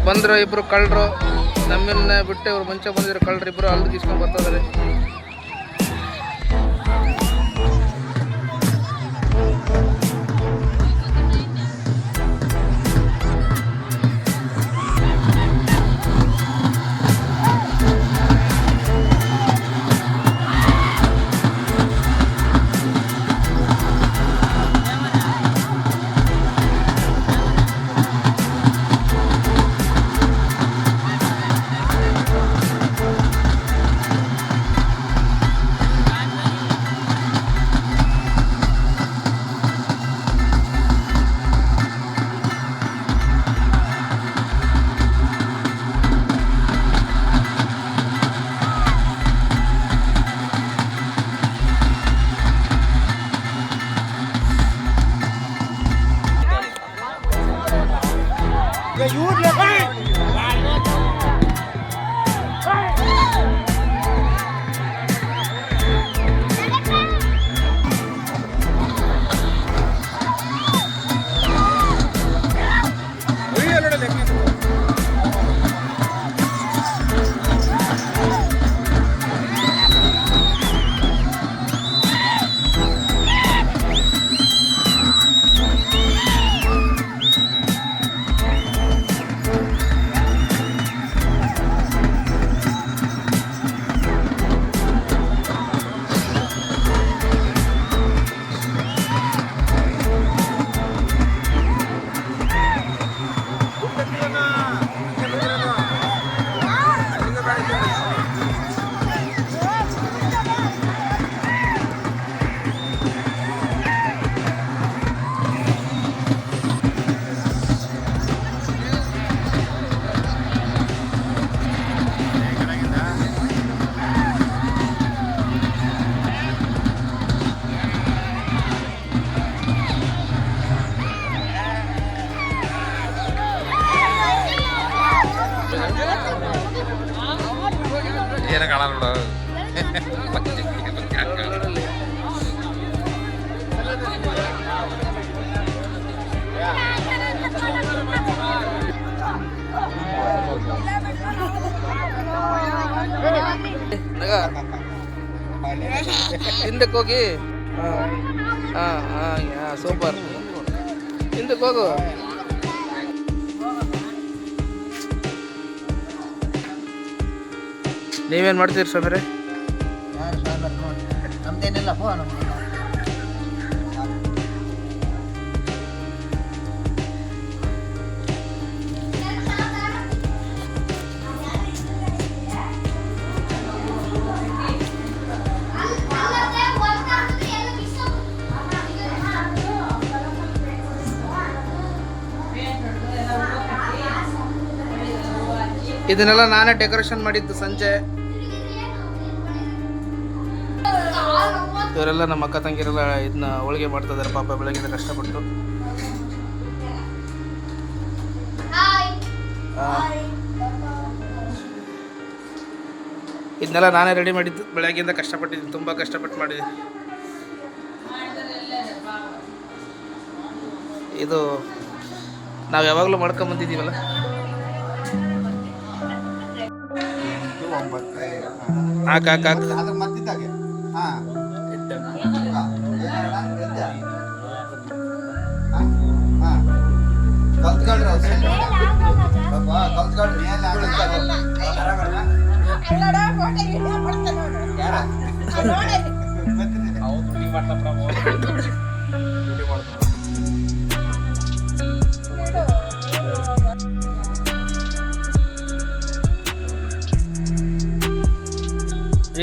ಬಂದರು ಇಬ್ಬರು ಕಳ್ಳರು, ನಮ್ಮನ್ನ ಬಿಟ್ಟು ಇವ್ರು ಮುಂಚೆ ಬಂದಿರೋ ಕಳ್ಳರು ಇಬ್ಬರು ಅಲ್ಲಿ ಗೀಸ್ಕೊಂಡು ಬರ್ತಿದ್ದಾರೆ. ಏನ ಕಾಣಲ್ಲ ಹಿಂದಕ್ಕೆ ಹೋಗಿ. ಸೂಪರ್, ಹಿಂದಕ್ಕೆ ಹೋಗು. ನೀವೇನು ಮಾಡ್ತೀರಿ ಸ್ವಾಮಿ? ನಮ್ದೇನಿಲ್ಲಪ್ಪ, ಇದನ್ನೆಲ್ಲ ನಾನೇ ಡೆಕೋರೇಷನ್ ಮಾಡಿದ್ದು ಸಂಜೆ. ಇವರೆಲ್ಲ ನಮ್ಮ ಅಕ್ಕ ತಂಗಿರೆಲ್ಲ ಇದನ್ನ ಹೋಳಿಗೆ ಮಾಡ್ತಾ ಇದ್ದಾರೆ ಪಾಪ, ಬೆಳಗ್ಗೆ ಕಷ್ಟಪಟ್ಟು. ಇದನ್ನೆಲ್ಲ ನಾನೇ ರೆಡಿ ಮಾಡಿದ್ದು, ಬೆಳಗ್ಗೆಯಿಂದ ಕಷ್ಟಪಟ್ಟಿದ್ದೀನಿ, ತುಂಬ ಕಷ್ಟಪಟ್ಟು ಮಾಡಿದ್ದೀನಿ. ಇದು ನಾವು ಯಾವಾಗಲೂ ಮಾಡ್ಕೊಂಬಂದಿದ್ದೀವಲ್ಲ. ಹಾಕ ಮತ್ತಿದ್ದಾಗೆ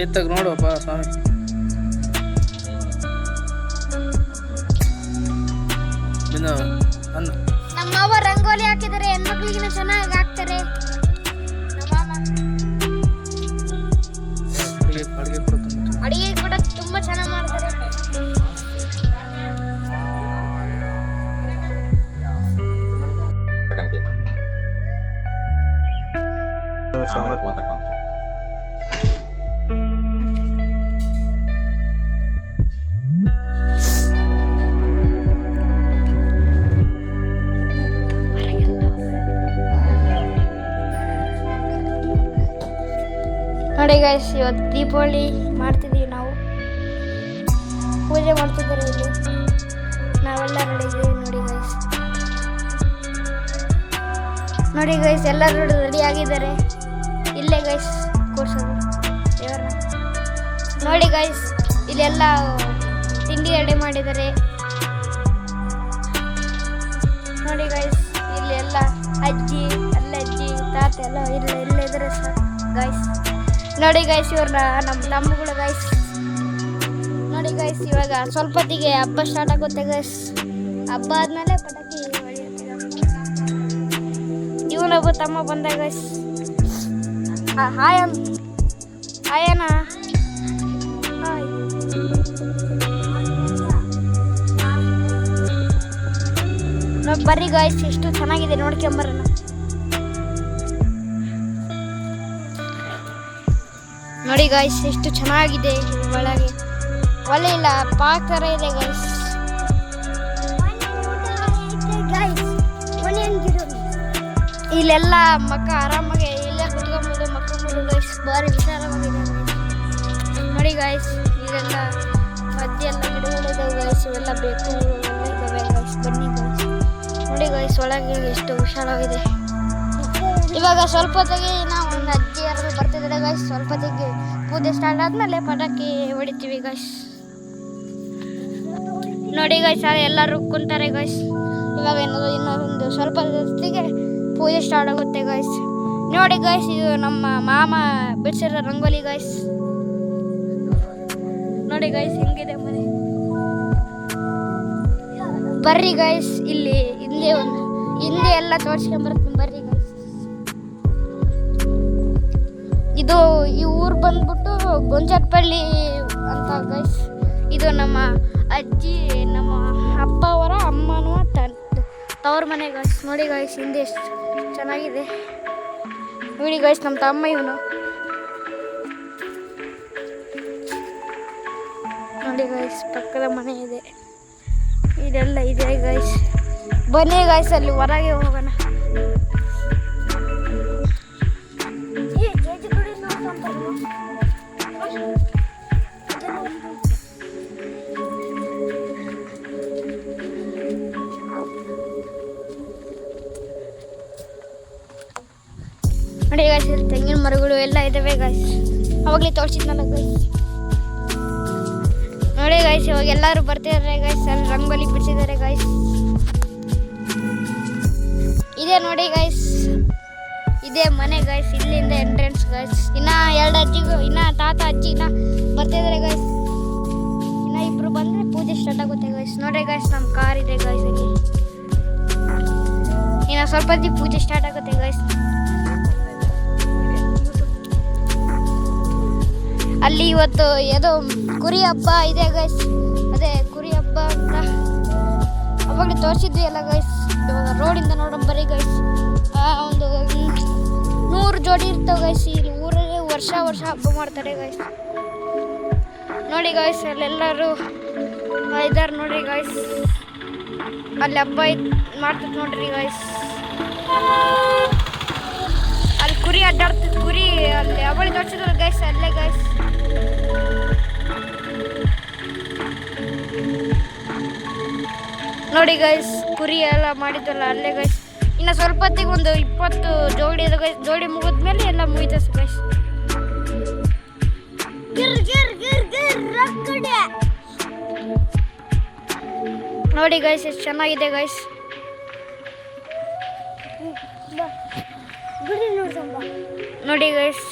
ಏತಾಗ ನೋಡುವಪ್ಪ ಸ್ವಾಮಿ. ನಮ್ಮವ್ವ ರಂಗೋಲಿ ಹಾಕಿದರೆ ಹೆಣ್ಮಕ್ಳಿಗಿನ ಚೆನ್ನಾಗಿ ಹಾಕ್ತಾರೆ. ಅಡಿಗೆ ಕೂಡ ತುಂಬಾ ಚೆನ್ನಾಗಿ ಮಾಡ್ತಾರೆ. ನೋಡಿ ಗೈಸ್, ಇವತ್ತು ದೀಪಾವಳಿ ಮಾಡ್ತಿದ್ದೀವಿ ನಾವು. ಪೂಜೆ ಮಾಡ್ತಿದ್ದಾರೆ ಇಲ್ಲಿ. ನಾವೆಲ್ಲ ರೆಡಿ ಇದ್ದೀವಿ ನೋಡಿ ಗೈಸ್. ನೋಡಿ ಗೈಸ್, ಎಲ್ಲರೂ ರೆಡಿ ಆಗಿದ್ದಾರೆ. ಇಲ್ಲೇ ಗೈಸ್ ಕೂರ್ಸೋದು ದೇವರನ್ನ. ನೋಡಿ ಗೈಸ್, ಇಲ್ಲೆಲ್ಲ ತಿಂಡಿ ರೆಡಿ ಮಾಡಿದ್ದಾರೆ. ನೋಡಿ ಗೈಸ್, ಇಲ್ಲಿ ಎಲ್ಲ ಅಜ್ಜಿ, ಅಜ್ಜಿ, ತಾತ ಎಲ್ಲ ಇದ್ದಾರೆ ಸರ್ ಗೈಸ್. ನೋಡಿ ಗೈಸ್, ಇವ್ರನ್ನ ನಮ್ಮ ತಮ್ಮಗಳು ಗೈಸ್. ನೋಡಿ ಗೈಸ್, ಇವಾಗ ಸ್ವಲ್ಪ ಹೊತ್ತಿಗೆ ಹಬ್ಬ ಸ್ಟಾರ್ಟ್ ಆಗುತ್ತೆ ಗೈಸ್. ಹಬ್ಬ ಆದ್ಮೇಲೆ ಪಟಾಕಿ ಹೊಡೆಯುತ್ತೆ. ಇವನೊಬ್ಬ ತಮ್ಮ ಬಂದ ಗೈಸ್. ಹಾಯ್ ಅಣ್ಣ. ಹಾಯ್. ಬರ್ರಿ ಗಾಯ್ಸ್, ಎಷ್ಟು ಚೆನ್ನಾಗಿದೆ ನೋಡ್ಕೊಂಬರೋಣ. ನೋಡಿ ಗಾಯ್ಸ್, ಎಷ್ಟು ಚೆನ್ನಾಗಿದೆ. ಒಳಗೆ ಒಲೆ ಇಲ್ಲ, ಪಾಕ್ ಥರ ಇದೆ ಗಾಯ್ಸ್. ಇಲ್ಲೆಲ್ಲ ಮಕ್ಕ ಆರಾಮಾಗಿ ಇಲ್ಲೇ ಕುತ್ಕೊಂಬೋದು, ಮಕ್ಕಳು ಗೈಸ್. ಭಾರಿ ವಿಶಾಲವಾಗಿದೆ. ನೋಡಿ ಗಾಯ್ಸ್, ಇಲ್ಲೆಲ್ಲ ಮಧ್ಯೆ ಎಲ್ಲ ಗಿಡಗಳಿದ್ದಾವೆ ಗೈಸ್. ಇವೆಲ್ಲ ಬೇಕು ಇದ್ದಾವೆ ಗೈಸ್. ಬನ್ನಿ ಗೈಸ್. ನೋಡಿ ಗೈಸ್, ಒಳಗೆ ಎಷ್ಟು ವಿಶಾಲವಾಗಿದೆ. ಇವಾಗ ಸ್ವಲ್ಪ ಹೊತ್ತಿಗೆ ನಾವು ಒಂದು ಅಜ್ಜಿ ಯಾರು ಬರ್ತಿದ್ದಾರೆ ಗೈಸ್. ಸ್ವಲ್ಪ ಹೊತ್ತಿಗೆ ಪೂಜೆ ಸ್ಟಾರ್ಟ್ ಆದಮೇಲೆ ಪಟಾಕಿ ಹೊಡಿತೀವಿ ಗೈಸ್. ನೋಡಿ ಗೈಸ್, ಎಲ್ಲರೂ ಕುಂತಾರೆ ಗೈಸ್. ಇವಾಗ ಇನ್ನೊಂದು ಸ್ವಲ್ಪ ಹೊತ್ತಿಗೆ ಪೂಜೆ ಸ್ಟಾರ್ಟ್ ಆಗುತ್ತೆ ಗೈಸ್. ನೋಡಿ ಗೈಸ್, ಇದು ನಮ್ಮ ಮಾಮ ಬಿಡಿಸಿರೋ ರಂಗೋಲಿ ಗೈಸ್. ನೋಡಿ ಗೈಸ್, ಹೆಂಗಿದೆ ಮನೆ. ಬರ್ರಿ ಗೈಸ್, ಇಲ್ಲಿ ಹಿಂದೆ ಎಲ್ಲ ತೋರಿಸ್ಕೊಂಬರ್ತೀನಿ ಬರ್ರಿ ಗೈಸ್. ಇದು ಈ ಊರು ಬಂದ್ಬಿಟ್ಟು ಗೊಂಚಟ್ಪಳ್ಳಿ ಅಂತ ಗೈಸ್. ಇದು ನಮ್ಮ ಅಜ್ಜಿ, ನಮ್ಮ ಅಪ್ಪ ಅವರ ಅಮ್ಮನೂ ತವ್ರ ಮನೆ ಗೈಸ್. ನೋಡಿ ಗೈಸ್, ಹಿಂದೆ ಎಷ್ಟು ಚೆನ್ನಾಗಿದೆ ನೋಡಿ ಗೈಸ್. ನಮ್ಮ ತಮ್ಮ ಇವನು. ನೋಡಿ ಗೈಸ್, ಪಕ್ಕದ ಮನೆ ಇದೆ. ಇದೆಲ್ಲ ಇದೆ ಗೈಸ್. ಬನ್ನಿ ಗೈಸ್, ಅಲ್ಲಿ ಹೊರಗೆ ಹೋಗೋಣ. ನೋಡಿ ಗೈಸ್, ತೆಂಗಿನ ಮರಗಳು ಎಲ್ಲ ಇದಾವೆ ಗೈಸ್. ಅವಾಗಲೇ ತೋರಿಸಿದ್ನಲ್ಲ ಗೈಸ್. ನೋಡಿ ಗೈಸ್, ಇವಾಗ ಎಲ್ಲರೂ ಬರ್ತಿದ್ದಾರೆ ಗೈಸ್. ಅಲ್ಲಿ ರಂಗೋಲಿ ಬಿಡಿಸಿದ್ದಾರೆ ಗೈಸ್. ಇದೆ ನೋಡಿ ಗೈಸ್, ಇದೇ ಮನೆ ಗೈಸ್. ಇಲ್ಲಿಂದ ಎಂಟ್ರೆನ್ಸ್ ಗೈಸ್. ಇನ್ನ ಎರಡು ಅಜ್ಜಿಗೂ, ಇನ್ನ ತಾತ ಅಜ್ಜಿ ಇನ್ನ ಬರ್ತಿದ್ದಾರೆ ಗೈಸ್. ಇನ್ನ ಇಬ್ರು ಬಂದ್ರೆ ಪೂಜೆ ಸ್ಟಾರ್ಟ್ ಆಗುತ್ತೆ ಗೈಸ್. ನೋಡಿ ಗೈಸ್, ನಮ್ಮ ಕಾರ್ ಇದೆ ಗೈಸ್. ಇಲ್ಲಿ ಇನ್ನ ಸ್ವಲ್ಪ ಹೊತ್ತಿಗೆ ಪೂಜೆ ಸ್ಟಾರ್ಟ್ ಆಗುತ್ತೆ ಗೈಸ್. ಅಲ್ಲಿ ಇವತ್ತು ಏನೋ ಕುರಿ ಹಬ್ಬ ಇದೆ ಗೈಸ್. ಅದೇ ಕುರಿ ಹಬ್ಬ ಅಂತ ಅವಾಗಲೇ ತೋರಿಸಿದ್ವಿ ಎಲ್ಲ ಗೈಸ್. ಇವಾಗ ರೋಡಿಂದ ನೋಡೋಣ ಬರೀ ಗೈಸ್. ಒಂದು 100 ಜೋಡಿ ಇರ್ತವೆ ಗೈಸ್. ಇಲ್ಲಿ ಊರಲ್ಲಿ ವರ್ಷ ಹಬ್ಬ ಮಾಡ್ತಾರೆ ಗೈಸ್. ನೋಡಿ ಗೈಸ್, ಅಲ್ಲೆಲ್ಲರೂ ಇದ್ದಾರೆ ನೋಡಿ ಗೈಸ್. ಅಲ್ಲಿ ಹಬ್ಬ ಮಾಡ್ತದೆ ನೋಡ್ರಿ ಗೈಸ್. ಅಲ್ಲಿ ಕುರಿ ಅಡ್ಡಾಡ್ತದೆ. ಕುರಿ ಅಲ್ಲಿ ಅವಳಿ ತೋರಿಸಿದ್ರು ಗೈಸ್. ಅಲ್ಲೇ ಗೈಸ್. ನೋಡಿ ಗೈಸ್, ಕುರಿ ಎಲ್ಲ ಮಾಡಿದ್ದಲ್ಲ ಅಲ್ಲೇ ಗೈಸ್. ಇನ್ನು ಸ್ವಲ್ಪ ಹೊತ್ತಿಗೆ ಒಂದು 20 ಜೋಡಿ ಇದೆ ಗೈಸ್. ಜೋಡಿ ಮುಗಿದ್ಮೇಲೆ ಎಲ್ಲ ಮುಗಿತದೆ ಗೈಸ್. ನೋಡಿ ಗೈಸ್, ಎಷ್ಟು ಚೆನ್ನಾಗಿದೆ ಗೈಸ್. ನೋಡಿ ಗೈಸ್,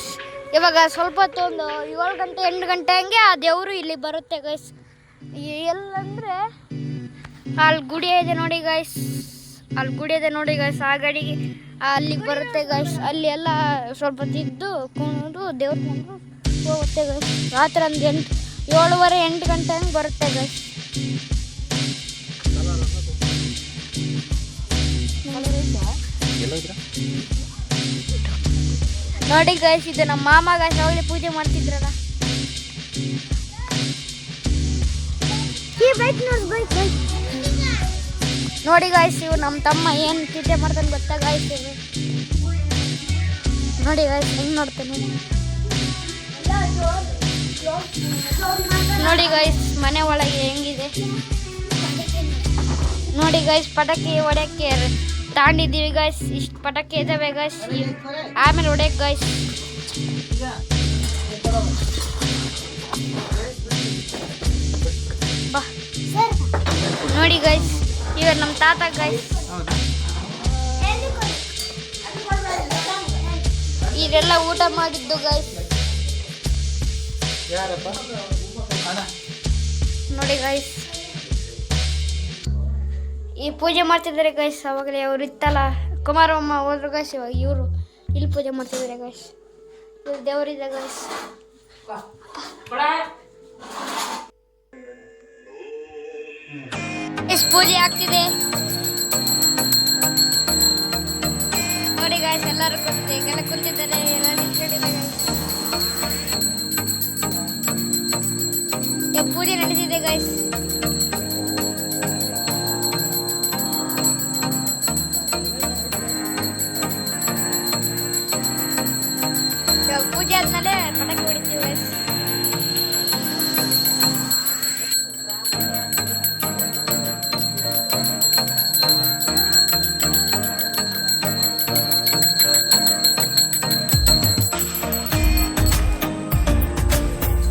ಇವಾಗ ಸ್ವಲ್ಪ ಹೊತ್ತು ಒಂದು 7 ಗಂಟೆ 8 ಗಂಟೆ ಹಂಗೆ ಆ ದೇವರು ಇಲ್ಲಿ ಬರುತ್ತೆ ಗೈಸ್. ಎಲ್ಲಂದರೆ ಅಲ್ಲಿ ಗುಡಿ ಇದೆ ನೋಡಿ ಗೈಸ್. ಅಲ್ಲಿ ಗುಡಿ ಇದೆ ನೋಡಿ ಗೈಸ್. ಆ ಗಾಡಿಗೆ ಅಲ್ಲಿಗೆ ಬರುತ್ತೆ ಗೈಸ್. ಅಲ್ಲಿ ಎಲ್ಲ ಸ್ವಲ್ಪ ತಿದ್ದು ಕುಣಿದು ದೇವ್ರ ಬಂದು ಹೋಗುತ್ತೆ ಗೈಸ್. ರಾತ್ರಿ ಒಂದು 7:30 8 ಗಂಟೆ ಹಂಗೆ ಬರುತ್ತೆ ಗೈಸ್. ನೋಡಿ ಗೈಸ್, ಇದು ನಮ್ಮ ಮಾಮ ಗೈಸ್. ಅವಾಗಲೇ ಪೂಜೆ ಮಾಡ್ತಿದ್ರಲ್ಲ. ನೋಡಿ ಗೈಸ್, ಇವು ನಮ್ಮ ತಮ್ಮ ಏನು ತಿದ್ದೆ ಮಾಡ್ತಾನೆ ಗೊತ್ತಾ ಗೈಸ್. ನೋಡಿ ಗೈಸ್, ಹೆಂಗೆ ನೋಡ್ತಾನೆ. ನೋಡಿ ಗೈಸ್ ಮನೆ ಒಳಗೆ ಹೆಂಗಿದೆ ನೋಡಿ ಗೈಸ್. ಪಟಾಕಿ ಹೊಡೆಯಕ್ಕೆ ತಗೊಂಡಿದ್ದೀವಿ ಗೈಸ್. ಇಷ್ಟು ಪಟಾಕಿ ಇದ್ದಾವೆ ಗೈಸ್. ಆಮೇಲೆ ಹೊಡೆಯಕ್ಕೆ ಗೈಸ್. ಬಾ ನೋಡಿ ಗೈಸ್, ಇವಾಗ ನಮ್ಮ ತಾತ ಗೈಸ್. ಇದೆಲ್ಲ ಊಟ ಮಾಡಿದ್ದು ಗೈಸ್. ನೋಡಿ ಗೈಸ್, ಈ ಪೂಜೆ ಮಾಡ್ತಿದ್ದಾರೆ ಗೈಸ್. ಅವಾಗಲೇ ಅವ್ರು ಇತ್ತಲ್ಲ, ಕುಮಾರಮ್ಮ ಹೋದ್ರು ಗೈಸ್. ಇವಾಗ ಇವರು ಇಲ್ಲಿ ಪೂಜೆ ಮಾಡ್ತಿದ್ದಾರೆ ಗೈಸ್. ಇಲ್ಲಿ ದೇವರಿದೆ ಗೈಸ್. ಎಷ್ಟು ಪೂಜೆ ಆಗ್ತಿದೆ ನೋಡಿ ಗೈಸ್. ಎಲ್ಲರೂ ಕುಂತಿದ್ದಾರೆ, ಎಲ್ಲ ನಿಂತ್ಕೊಂಡಿದ್ದಾರೆ ಗೈಸ್. ಪೂಜೆ ನಡೆದಿದೆ ಗೈಸ್. ಪೂಜೆ ಆದ್ಮೇಲೆ ಪಟಾಕಿ ಹೊಡಿತೀವಿ ಗೈಸ್.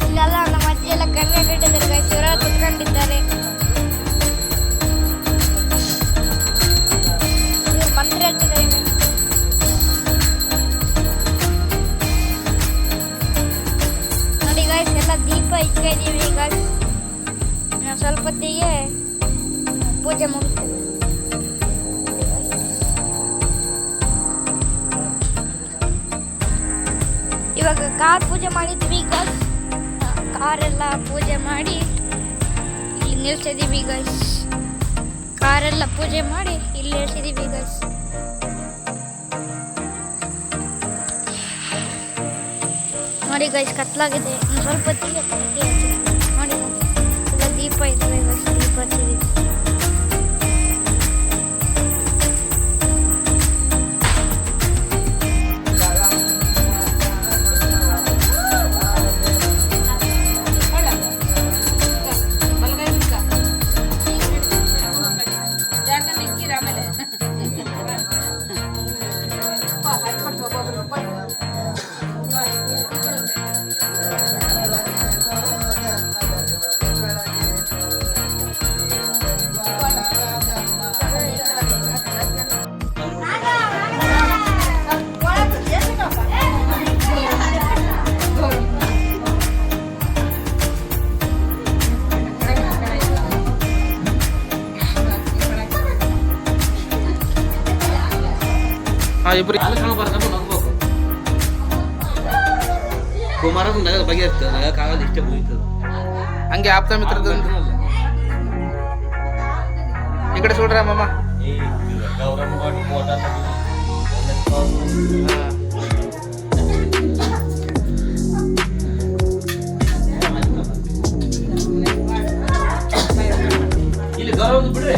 ಇಲ್ಲೆಲ್ಲ ನಮ್ಮ ಅಜ್ಜಿ ಎಲ್ಲ ಕರ್ರೆ ಕಟ್ಟಿದ್ದಾರೆ ಗೈಸ್. ಇವರೆಲ್ಲ ಕುತ್ಕೊಂಡಿದ್ದಾರೆ. ಇವ್ರು ಮಂತ್ರ ಹೇಳ್ತಿದ್ದಾರೆ ಗೈಸ್. ನೋಡಿ ಗೈಸ್, ಎಲ್ಲ ದೀಪ ಇಟ್ಕೊಂಡಿದ್ದೀವಿ ಗೈಸ್. ನಾವು ಸ್ವಲ್ಪ ಹೊತ್ತಿಗೆ ಪೂಜೆ ಮುಗಿಸ್ತೇವೆ. ಇವಾಗ ಕಾರ್ ಪೂಜೆ ಮಾಡಿದ್ವಿ ಗೈಸ್. ಕಾರೆಲ್ಲ ಪೂಜೆ ಮಾಡಿ ಇಲ್ಲಿ ನಿಲ್ಸಿದೀವಿ ಗೈಸ್. ಕಾರೆಲ್ಲ ಪೂಜೆ ಮಾಡಿ ಇಲ್ಲಿ ನಿಲ್ಸಿದೀವಿ ಗೈಸ್. ನೋಡಿ ಗೈಸ್, ಕತ್ಲಾಗಿದೆ. ಸ್ವಲ್ಪ ಹೊತ್ತಿಗೆ ಪಟಾಕಿ ಹಚ್ಚಿದ್ವಿ. ನೋಡಿ ಎಲ್ಲ ದೀಪ ಇದ್ದಾವೆ ಗೈಸ್. ದೀಪ ಹಚ್ಚಿದೀವಿ. ಇಬ್ರು ಕುಮಾರ ನಗ ಬಗ್ಗೆ ನಗ ಕಾಗದ ಇಷ್ಟೇ ಮುಗಿತದ. ಹಂಗೆ ಆಪ್ತ ಮಿತ್ರದ ಈ ಕಡೆ చూడరా ಮಾಮ. ಇಲ್ಲಿ ಗೌರವ ಬಿಡ್ರಿ.